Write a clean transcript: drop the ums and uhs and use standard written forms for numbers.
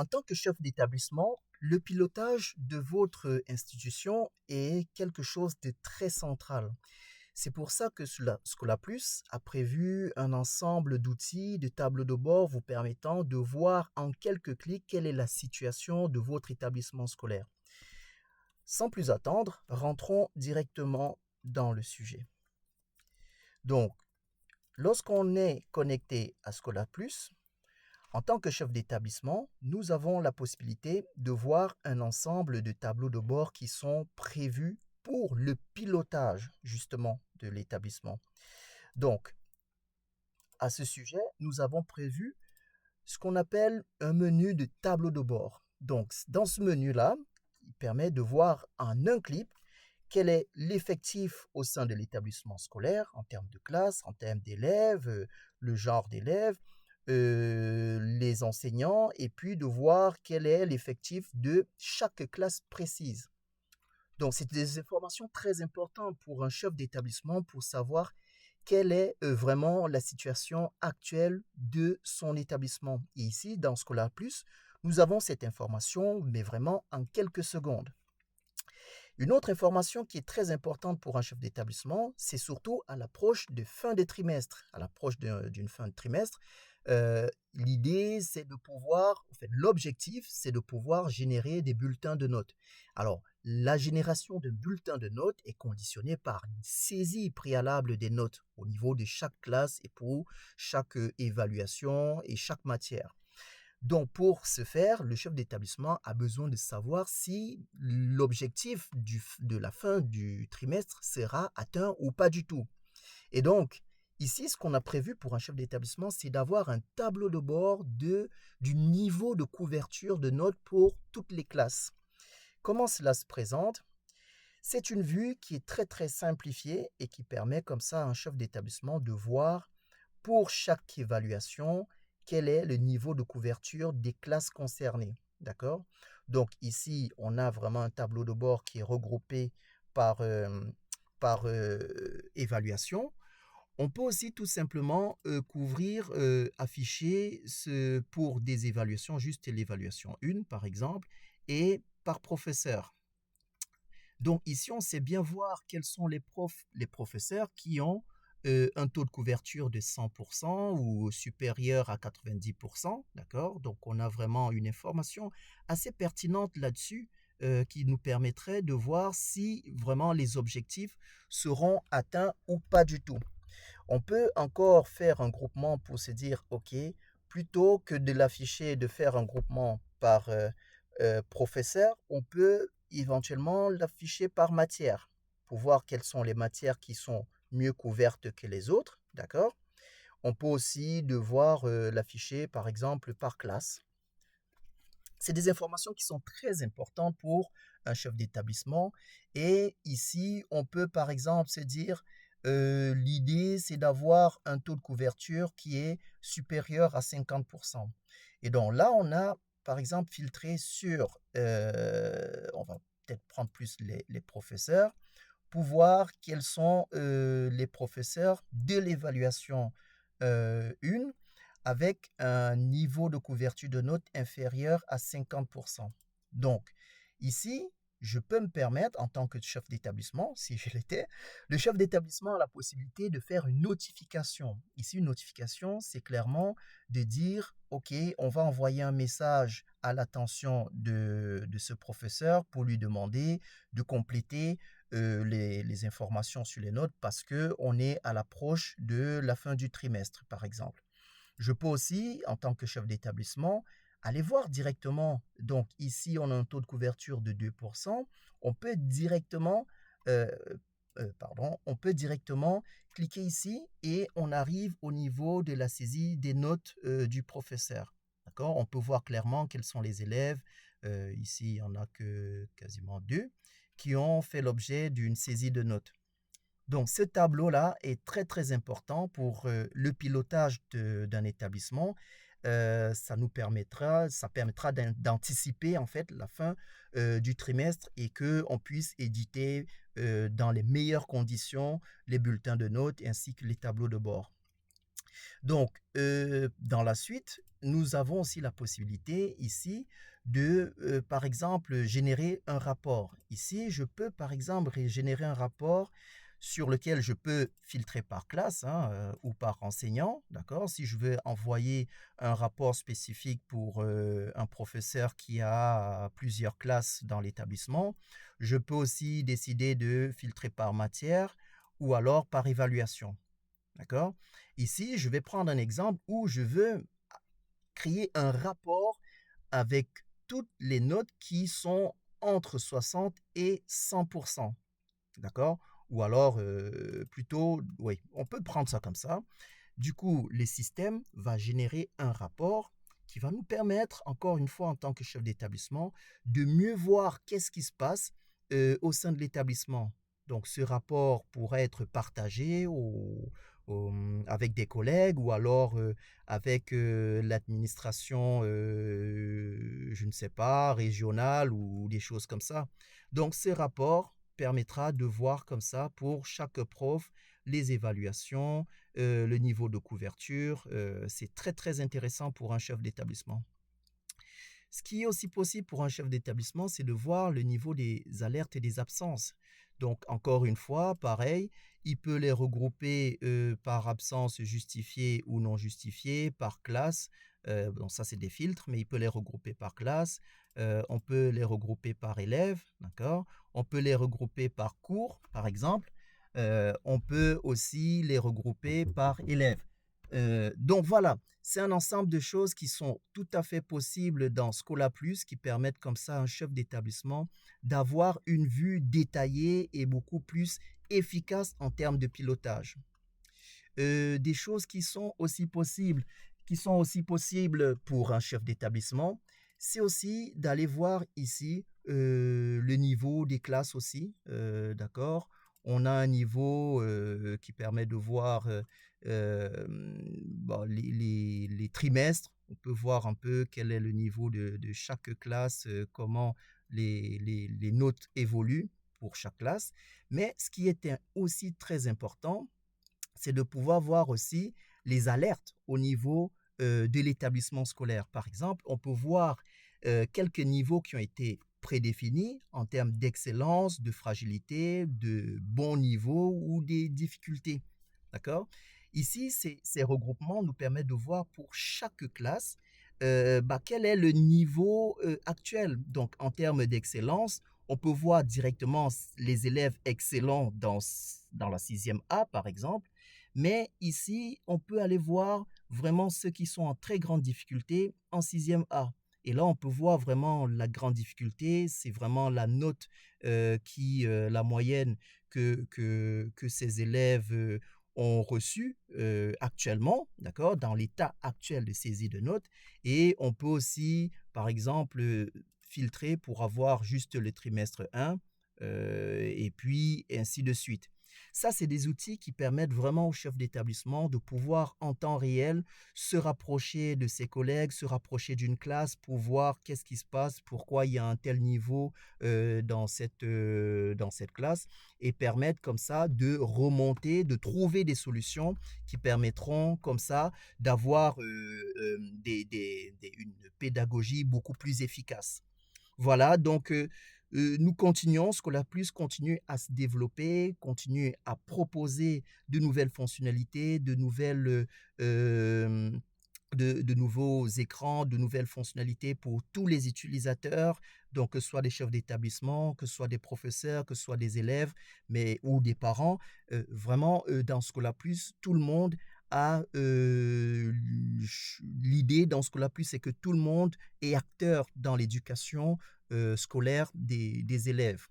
En tant que chef d'établissement, le pilotage de votre institution est quelque chose de très central. C'est pour ça que Scola Plus a prévu un ensemble d'outils, de tableaux de bord vous permettant de voir en quelques clics quelle est la situation de votre établissement scolaire. Sans plus attendre, rentrons directement dans le sujet. Donc, lorsqu'on est connecté à Scola Plus, en tant que chef d'établissement, nous avons la possibilité de voir un ensemble de tableaux de bord qui sont prévus pour le pilotage justement de l'établissement. Donc, à ce sujet, nous avons prévu ce qu'on appelle un menu de tableau de bord. Donc, dans ce menu-là, il permet de voir en un clic quel est l'effectif au sein de l'établissement scolaire en termes de classe, en termes d'élèves, le genre d'élèves, les enseignants, et puis de voir quel est l'effectif de chaque classe précise. Donc, c'est des informations très importantes pour un chef d'établissement pour savoir quelle est vraiment la situation actuelle de son établissement. Et ici, dans Scholar Plus, nous avons cette information, mais vraiment en quelques secondes. Une autre information qui est très importante pour un chef d'établissement, c'est surtout à l'approche de fin de trimestre. À l'approche d'une fin de trimestre, l'idée, c'est de pouvoir, en fait, l'objectif, c'est de pouvoir générer des bulletins de notes. Alors, la génération de bulletins de notes est conditionnée par une saisie préalable des notes au niveau de chaque classe et pour chaque évaluation et chaque matière. Donc, pour ce faire, le chef d'établissement a besoin de savoir si l'objectif de la fin du trimestre sera atteint ou pas du tout. Et donc, ici, ce qu'on a prévu pour un chef d'établissement, c'est d'avoir un tableau de bord du niveau de couverture de notes pour toutes les classes. Comment cela se présente? C'est une vue qui est très très simplifiée et qui permet comme ça à un chef d'établissement de voir pour chaque évaluation quel est le niveau de couverture des classes concernées. D'accord? Donc ici, on a vraiment un tableau de bord qui est regroupé par évaluation. On peut aussi tout simplement couvrir, afficher pour des évaluations, juste l'évaluation 1 par exemple, et par professeur. Donc ici, on sait bien voir quels sont les professeurs qui ont un taux de couverture de 100% ou supérieur à 90%, d'accord? Donc on a vraiment une information assez pertinente là-dessus qui nous permettrait de voir si vraiment les objectifs seront atteints ou pas du tout. On peut encore faire un groupement pour se dire, OK, plutôt que de l'afficher, de faire un groupement par professeur, on peut éventuellement l'afficher par matière pour voir quelles sont les matières qui sont mieux couvertes que les autres, d'accord? On peut aussi devoir l'afficher par exemple par classe. C'est des informations qui sont très importantes pour un chef d'établissement. Et ici, on peut par exemple se dire, l'idée, c'est d'avoir un taux de couverture qui est supérieur à 50%. Et donc là, on a par exemple filtré sur, on va peut-être prendre plus les professeurs, pour voir quels sont les professeurs de l'évaluation 1 avec un niveau de couverture de notes inférieur à 50%. Donc, ici, je peux me permettre, en tant que chef d'établissement, si je l'étais, le chef d'établissement a la possibilité de faire une notification. Ici, une notification, c'est clairement de dire, OK, on va envoyer un message à l'attention de ce professeur pour lui demander de compléter les informations sur les notes parce qu'on est à l'approche de la fin du trimestre, par exemple. Je peux aussi, en tant que chef d'établissement, aller voir directement. Donc ici, on a un taux de couverture de 2%. On peut directement, euh, on peut directement cliquer ici et on arrive au niveau de la saisie des notes du professeur. D'accord? On peut voir clairement quels sont les élèves. Ici, il n'y en a que quasiment 2 qui ont fait l'objet d'une saisie de notes. Donc, ce tableau-là est très, très important pour le pilotage d'un établissement. Ça permettra d'anticiper en fait la fin du trimestre et qu'on puisse éditer dans les meilleures conditions les bulletins de notes ainsi que les tableaux de bord. Donc, dans la suite, nous avons aussi la possibilité ici de, par exemple, générer un rapport. Ici, je peux, par exemple, générer un rapport sur lequel je peux filtrer par classe, hein, ou par enseignant, d'accord? Si je veux envoyer un rapport spécifique pour un professeur qui a plusieurs classes dans l'établissement, je peux aussi décider de filtrer par matière ou alors par évaluation. D'accord? Ici, je vais prendre un exemple où je veux créer un rapport avec toutes les notes qui sont entre 60 et 100%. D'accord? Ou alors, plutôt, oui, on peut prendre ça comme ça. Du coup, le système va générer un rapport qui va nous permettre, encore une fois, en tant que chef d'établissement, de mieux voir qu'est-ce qui se passe au sein de l'établissement. Donc, ce rapport pourrait être partagé avec des collègues ou alors avec l'administration, je ne sais pas, régionale ou des choses comme ça. Donc, ce rapport permettra de voir comme ça pour chaque prof les évaluations, le niveau de couverture. C'est très, très intéressant pour un chef d'établissement. Ce qui est aussi possible pour un chef d'établissement, c'est de voir le niveau des alertes et des absences. Donc, encore une fois, pareil, il peut les regrouper par absence justifiée ou non justifiée, par classe. Bon, ça, c'est des filtres, mais il peut les regrouper par classe. On peut les regrouper par élève, d'accord? On peut les regrouper par cours, par exemple. On peut aussi les regrouper par élève. Donc voilà, c'est un ensemble de choses qui sont tout à fait possibles dans Scola Plus, qui permettent comme ça à un chef d'établissement d'avoir une vue détaillée et beaucoup plus efficace en termes de pilotage. Des choses qui sont aussi possibles pour un chef d'établissement, c'est aussi d'aller voir ici le niveau des classes aussi, d'accord? On a un niveau qui permet de voir bon, les trimestres. On peut voir un peu quel est le niveau de chaque classe, comment les notes évoluent pour chaque classe. Mais ce qui était aussi très important, c'est de pouvoir voir aussi les alertes au niveau de l'établissement scolaire. Par exemple, on peut voir quelques niveaux qui ont été prédéfinis en termes d'excellence, de fragilité, de bon niveau ou des difficultés. D'accord? Ici, ces regroupements nous permettent de voir pour chaque classe quel est le niveau actuel. Donc, en termes d'excellence, on peut voir directement les élèves excellents dans la sixième A, par exemple, mais ici, on peut aller voir vraiment ceux qui sont en très grande difficulté en sixième A. Et là, on peut voir vraiment la grande difficulté, c'est vraiment la note la moyenne que ces élèves ont reçue actuellement, d'accord, dans l'état actuel de saisie de notes. Et on peut aussi, par exemple, filtrer pour avoir juste le trimestre 1 et puis ainsi de suite. Ça, c'est des outils qui permettent vraiment au chef d'établissement de pouvoir en temps réel se rapprocher de ses collègues, se rapprocher d'une classe pour voir qu'est-ce qui se passe, pourquoi il y a un tel niveau dans cette classe et permettre comme ça de remonter, de trouver des solutions qui permettront comme ça d'avoir une pédagogie beaucoup plus efficace. Voilà, donc nous continuons, Scholar Plus continue à se développer, continue à proposer de nouvelles fonctionnalités, euh, de nouveaux écrans, de nouvelles fonctionnalités pour tous les utilisateurs, donc que ce soit des chefs d'établissement, que ce soit des professeurs, que ce soit des élèves, mais ou des parents. Vraiment, dans Scholar Plus, tout le monde a l'idée dans Scholar Plus, c'est que tout le monde est acteur dans l'éducation scolaire des élèves.